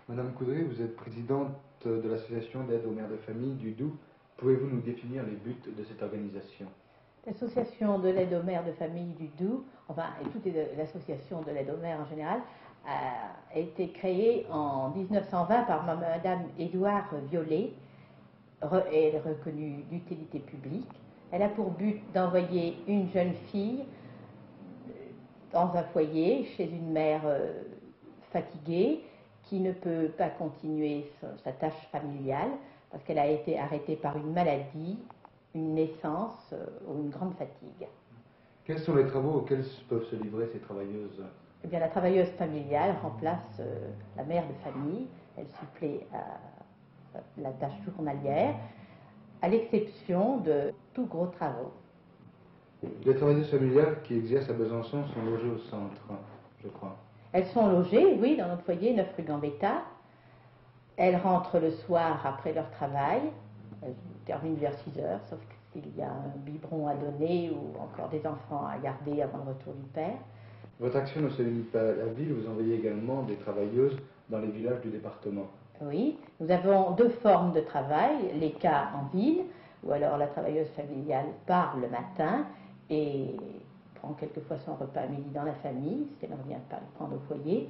Madame Coudray, vous êtes présidente de l'association d'aide aux mères de famille du Doubs. Pouvez-vous nous définir les buts de cette organisation? L'association de l'aide aux mères de famille du Doubs, enfin, et toute l'association de l'aide aux mères en général, a été créée en 1920 par Madame Édouard Violet. Elle est reconnue d'utilité publique. Elle a pour but d'envoyer une jeune fille dans un foyer chez une mère fatiguée qui ne peut pas continuer sa tâche familiale parce qu'elle a été arrêtée par une maladie, une naissance ou une grande fatigue. Quels sont les travaux auxquels peuvent se livrer ces travailleuses? Eh bien, la travailleuse familiale remplace la mère de famille. Elle supplée à la tâche journalière, à l'exception de tous gros travaux. Les travailleuses familiales qui exercent à Besançon sont logées au centre, je crois. Elles sont logées, oui, dans notre foyer, 9 rue Gambetta. Elles rentrent le soir après leur travail. Elles terminent vers 6 heures, sauf s'il y a un biberon à donner ou encore des enfants à garder avant le retour du père. Votre action ne se limite pas à la ville, vous envoyez également des travailleuses dans les villages du département. Oui, nous avons deux formes de travail, les cas en ville, où alors la travailleuse familiale part le matin et prend quelquefois son repas à midi dans la famille, si elle ne revient pas le prendre au foyer,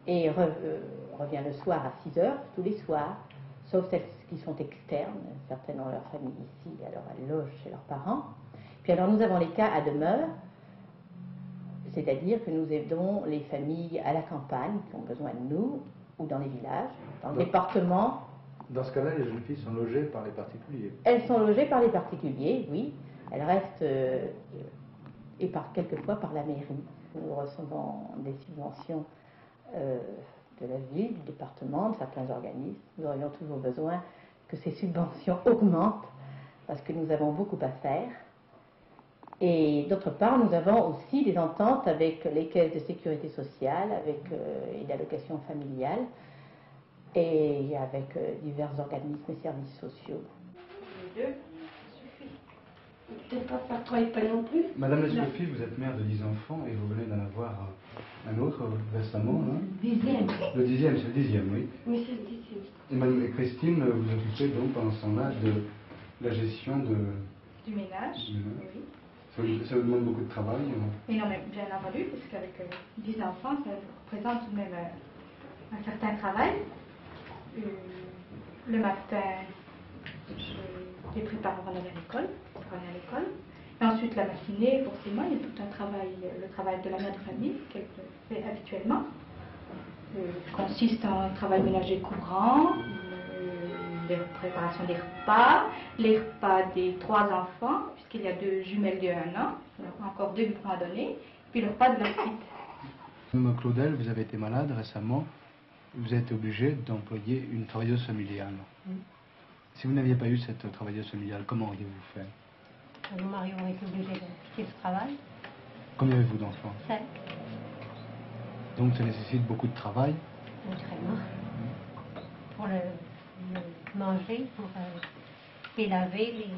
et revient le soir à 6 heures, tous les soirs, sauf celles qui sont externes, certaines ont leur famille ici, alors elles logent chez leurs parents. Puis alors nous avons les cas à demeure, c'est-à-dire que nous aidons les familles à la campagne qui ont besoin de nous, ou dans les villages, dans le département. Dans ce cas-là, les jeunes filles sont logées par les particuliers. Elles sont logées par les particuliers, oui. Elles restent, et quelquefois par la mairie. Nous recevons des subventions de la ville, du département, de certains organismes. Nous aurions toujours besoin que ces subventions augmentent, parce que nous avons beaucoup à faire. Et d'autre part, nous avons aussi des ententes avec les caisses de sécurité sociale, avec une allocation familiale et avec divers organismes et services sociaux. Les deux, ça suffit. Peut-être pas travailler pas non plus. Madame Lescoffy, vous êtes mère de 10 enfants et vous venez d'en avoir un autre récemment, hein? Le 10e. Le 10e, c'est le 10e, oui. Oui, c'est le 10e. Et Madame Christine, vous occupez donc pendant ce temps-là de la gestion Du ménage, oui. Ça vous demande beaucoup de travail? Et non, mais bien entendu, parce qu'avec 10 enfants, ça représente tout de même un certain travail. Le matin, je les prépare avant d'aller à l'école, pour aller à l'école. Et ensuite, la matinée, forcément, il y a tout un travail, le travail de la mère de famille, qu'elle fait habituellement. Consiste en un travail ménager courant, les préparations des repas, les repas des 3 enfants, puisqu'il y a 2 jumelles de 1 an, encore 2 biberons à donner, puis le repas de la petite. Madame Claudel, vous avez été malade récemment, vous êtes obligée d'employer une travailleuse familiale. Si vous n'aviez pas eu cette travailleuse familiale, comment auriez-vous fait? Mon mari aurait été obligé de quitter ce travail. Combien avez-vous d'enfants? 5. Donc ça nécessite beaucoup de travail? Vraiment. Pour le manger, pour les laver, les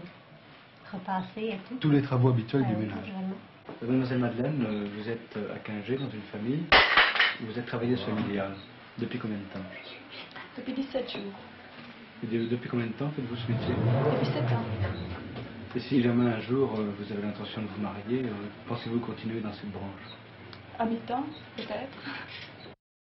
repasser et tout. Tous les travaux habituels du Oui, ménage. vraiment. Mademoiselle Madeleine, vous êtes à Quingé dans une famille, vous êtes travailleuse familiale. Depuis combien de temps? Depuis 17 jours. Et depuis combien de temps faites-vous ce métier? Depuis 7 ans. Et si jamais un jour vous avez l'intention de vous marier, pensez-vous continuer dans cette branche? À mi-temps, peut-être.